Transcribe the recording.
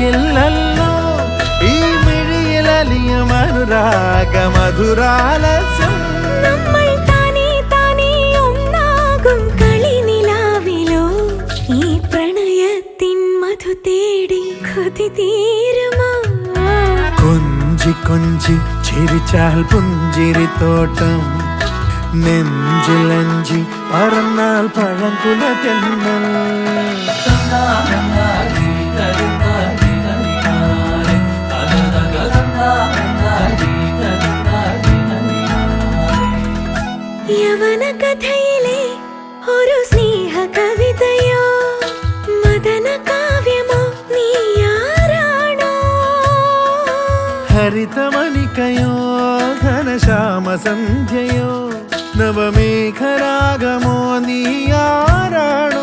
ഇല്ലല്ലോ ഈ മിഴിയിലലിയും അനുരാഗ മധുരാലസ്യം. നമ്മൾ താനേ താനേ ഒന്നാകും കളിനിലാവിലോ ഈ പ്രണയത്തിൻ മധു തേടി കൊതി തീരുമോ? കൊഞ്ചി കൊഞ്ചി ചിരിച്ചാൽ പുഞ്ചിരിത്തോട്ടം, നെഞ്ചിലഞ്ചി പറന്നാൽ പഴംകുല തെന്നൽ. യവന കഥയിലെ ഒരു സ്നേഹ കവിതയോ മദന കാവ്യമോ നീയാരാണോ? ഹരിതമണിക്കയോ ഘനശ്യാമസന്ധ്യയോ നവമേഘരാഗമോ നീയാരാണോ?